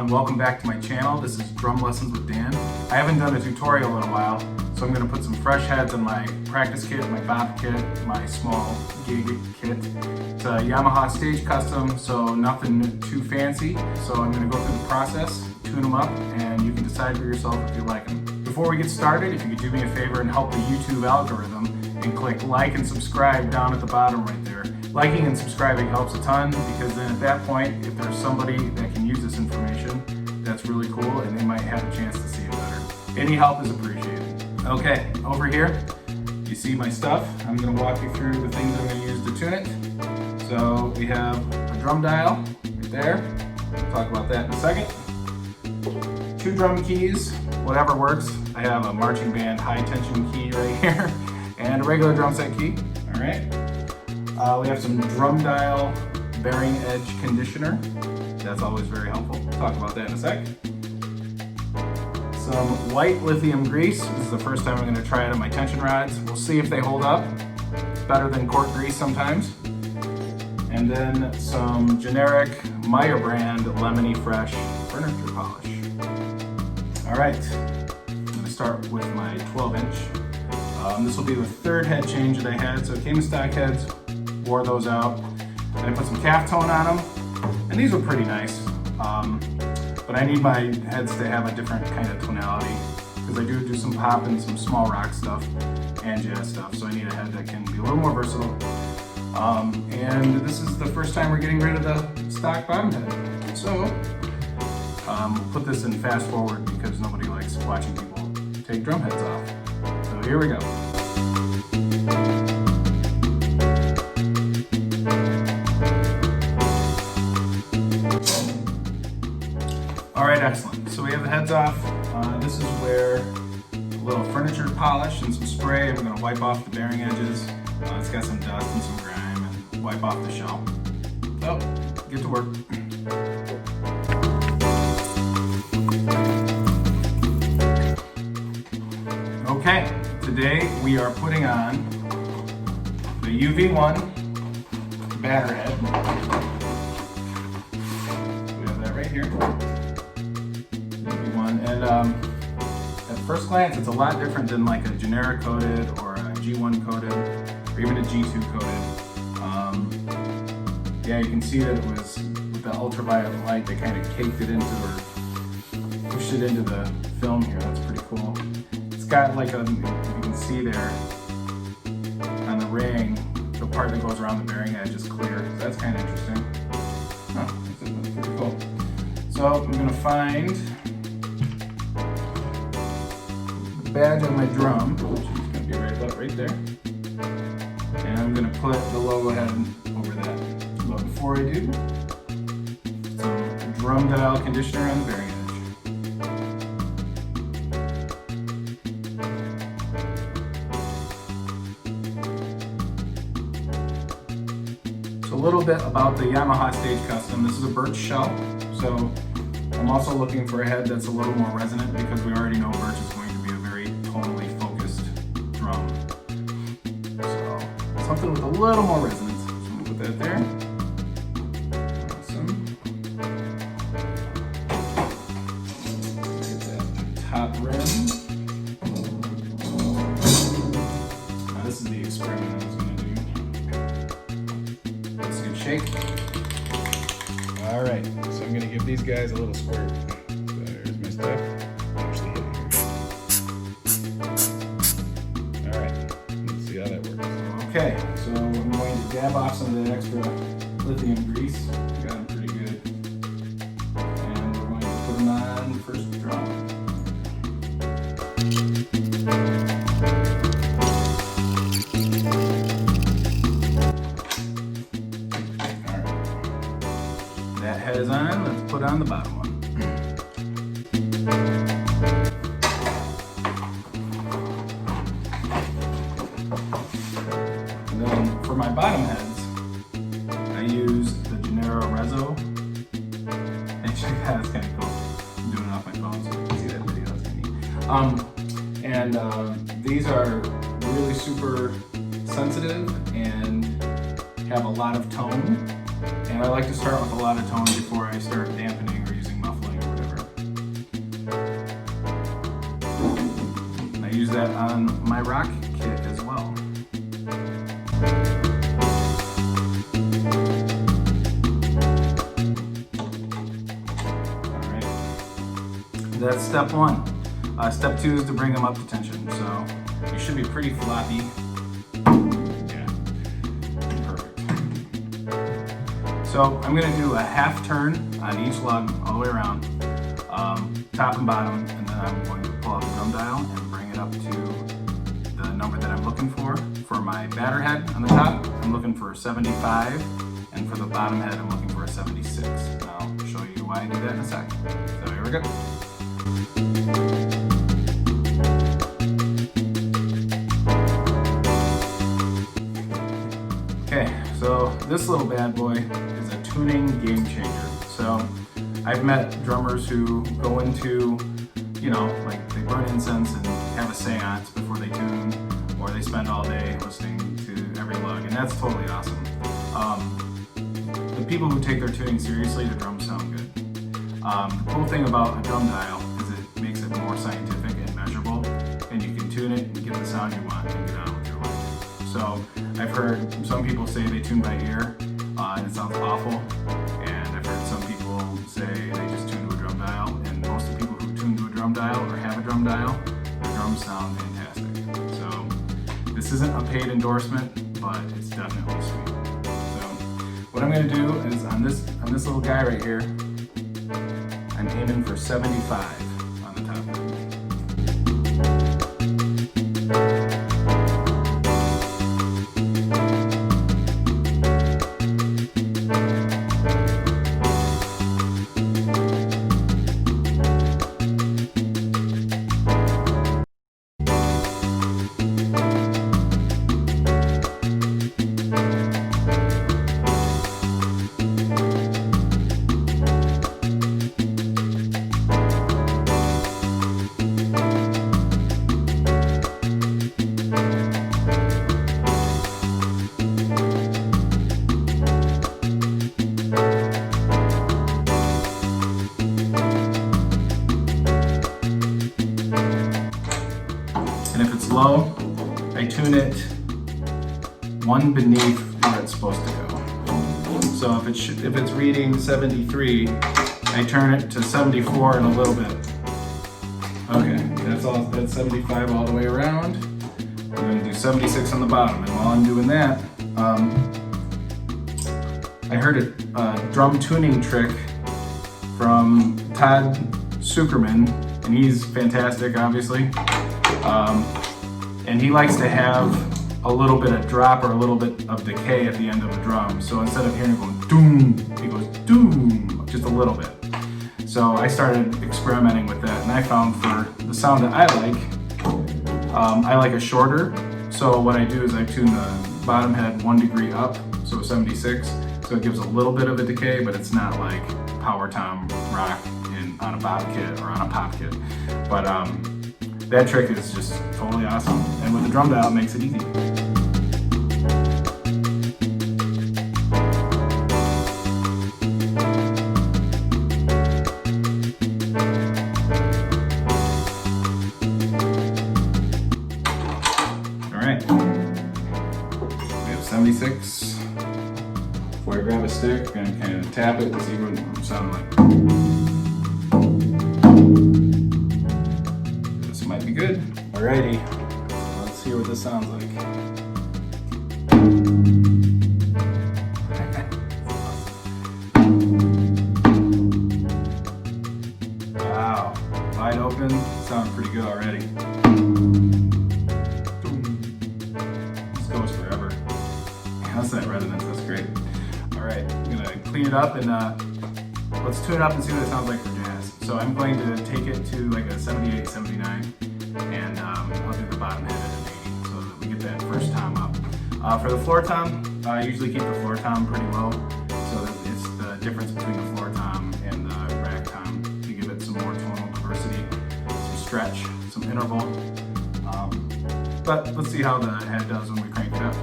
everyone, welcome back to my channel. This is Drum Lessons with Dan. I haven't done a tutorial in a while, so I'm going to put some fresh heads on my practice kit, my bop kit, my small gig kit. It's a Yamaha Stage Custom, so nothing too fancy. So I'm going to go through the process, tune them up, and you can decide for yourself if you like them. Before we get started, if you could do me a favor and help the YouTube algorithm and click like and subscribe down at the bottom right there. Liking and subscribing helps a ton, because then at that point, if there's somebody that can use this information, that's really cool and they might have a chance to see it better. Any help is appreciated. Okay, over here, you see my stuff. I'm going to walk you through the things I'm going to use to tune it. So we have a DrumDial right there. We'll talk about that in a second. 2 drum keys, whatever works. I have a marching band high tension key right here and a regular drum set key. All right. We have some DrumDial bearing edge conditioner. That's always very helpful. We'll talk about that in a sec. Some white lithium grease. This is the first time I'm going to try it on my tension rods. We'll see if they hold up. It's better than cork grease sometimes. And then some generic Meyer brand lemony fresh furniture polish. All right, I'm going to start with my 12-inch. This will be the 3rd head change that I had. So it came in stock heads, wore those out. And I put some calf tone on them, and these were pretty nice. But I need my heads to have a different kind of tonality, because I do some pop and some small rock stuff and jazz stuff. So I need a head that can be a little more versatile. And this is the first time we're getting rid of the stock bottom head. So we'll put this in fast forward because nobody likes watching people take drum heads off. So here we go. All right, excellent. So we have the heads off. This is where a little furniture polish and some spray. We're going to wipe off the bearing edges. It's got some dust and some grime, and wipe off the shell. So, get to work. Okay, today we are putting on the UV1 batter head. We have that right here. UV1, and at first glance, it's a lot different than like a generic coated or a G1 coated or even a G2 coated. Yeah, you can see that it was with the ultraviolet light, they kind of caked it into or pushed it into the film here. That's pretty cool. It's got like a, if you can see there on the ring, the part that goes around the bearing edge is clear. So that's kind of interesting. Huh, that's pretty cool. So I'm going to find the badge on my drum, which is going to be right about right there. And I'm going to put the logo head over that. But before I do, some DrumDial conditioner on the bearing edge. A little bit about the Yamaha Stage Custom. This is a birch shell, so I'm also looking for a head that's a little more resonant, because we already know birch is going to be a very tonally focused drum. So something with a little more resonance. So I'm going to put that there. Awesome. Get that top rim. Now this is the experiment I was going to do. Shake. All right, so I'm going to give these guys a little squirt. So there's my stuff. Actually hit it here. All right, let's see how that works. Okay, so I'm going to dab off some of that extra lithium grease. Got them pretty good. And we're going to put them on first drum. That head is on, let's put on the bottom one. And then for my bottom heads, I use the Evans Reso. Actually, that's kind of cool. I'm doing it off my phone, so you can see that video. That's kind of neat. These are really super sensitive and have a lot of tone. And I like to start with a lot of tone before I start dampening or using muffling or whatever. that on my rock kit as well. Alright, that's step one. Step two is to bring them up to tension. So you should be pretty floppy. Yeah, perfect. So I'm going to do a half turn on each lug all the way around, top and bottom, and then I'm going to pull out the drum dial and bring it up to the number that I'm looking for. For my batter head on the top, I'm looking for a 75, and for the bottom head, I'm looking for a 76. And I'll show you why I do that in a sec. So here we go. Okay, so this little bad boy is a tuning game changer. So I've met drummers who go into, you know, like they burn incense and have a seance before they tune, or they spend all day listening to every lug, and that's totally awesome. The people who take their tuning seriously, the drums sound good. The cool thing about a drum dial is it makes it more scientific and measurable, and you can tune it and get the sound you want and get on with your life. So I've heard some people say they tune by ear, and it sounds awful, and I've heard some people say they just tune to a drum dial, and most of the people who tune to a drum dial or have a drum dial, their drums sound fantastic. So this isn't a paid endorsement, but it's definitely sweet. So what I'm going to do is on this little guy right here, I'm aiming for 75 on the top end. Low, I tune it one beneath where it's supposed to go. So if it's reading 73, I turn it to 74 and a little bit. Okay, that's 75 all the way around. I'm going to do 76 on the bottom, and while I'm doing that, I heard a drum tuning trick from Todd Sucherman, and he's fantastic, obviously. And he likes to have a little bit of drop or a little bit of decay at the end of the drum. So instead of hearing it going doom, he goes doom, just a little bit. So I started experimenting with that, and I found for the sound that I like a shorter. So what I do is I tune the bottom head 1 degree up, so 76. So it gives a little bit of a decay, but it's not like power tom rock on a bob kit or on a pop kit. But that trick is just totally awesome, and with the drum dial it makes it easy. Alright, we have 76. Before I grab a stick, I'm going to kind of tap it to see what it sounds like. Might be good. Alrighty, let's see what this sounds like. Wow, wide open, sounds pretty good already. This goes forever. Yeah, that's that resonance, that's great. Alright, I'm gonna clean it up and let's tune it up and see what it sounds like for jazz. So I'm going to take it to like a 78, 79, and I'll do the bottom head at an 80 so that we get that first tom up. For the floor tom, I usually keep the floor tom pretty low, so that it's the difference between the floor tom and the rack tom to give it some more tonal diversity, some stretch, some interval. But let's see how the head does when we crank it up.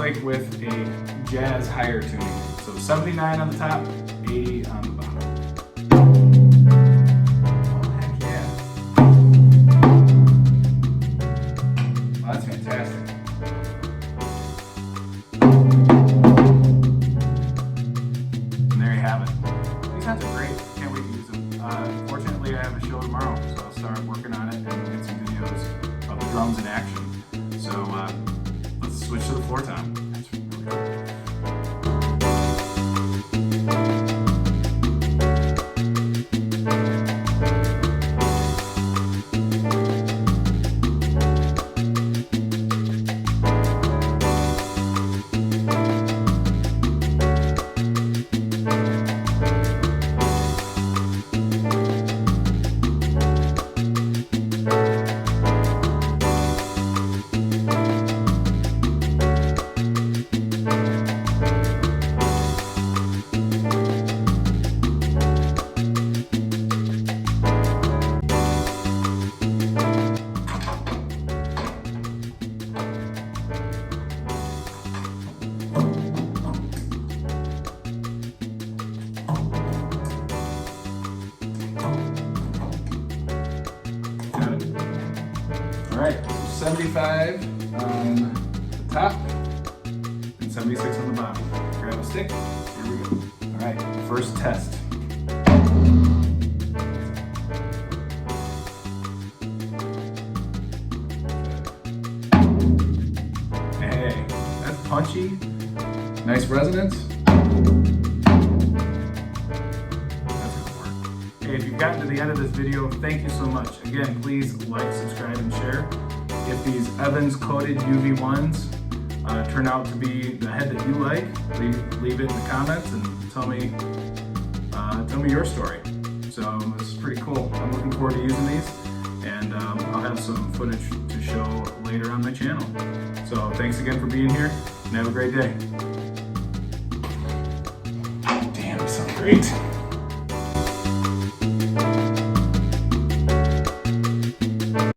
like with a jazz higher tuning. So 79 on the top, 80 on the bottom. Oh, heck yeah. Well, that's fantastic. And there you have it. These sounds are great. Can't wait to use them. Fortunately, I have a show tomorrow, so I'll start working on it and get some videos of the drums in action. So let's switch to the floor tom. That's really cool. All right, so 75 on the top and 76 on the bottom. Grab a stick, here we go. All right, first test. Hey, that's punchy, nice resonance. Hey, if you've gotten to the end of this video, thank you so much. Again, please like, subscribe, and share. If these Evans coated UV1s turn out to be the head that you like, leave it in the comments and tell me your story. So this is pretty cool. I'm looking forward to using these, and I'll have some footage to show later on my channel. So thanks again for being here, and have a great day. Damn, you sound great.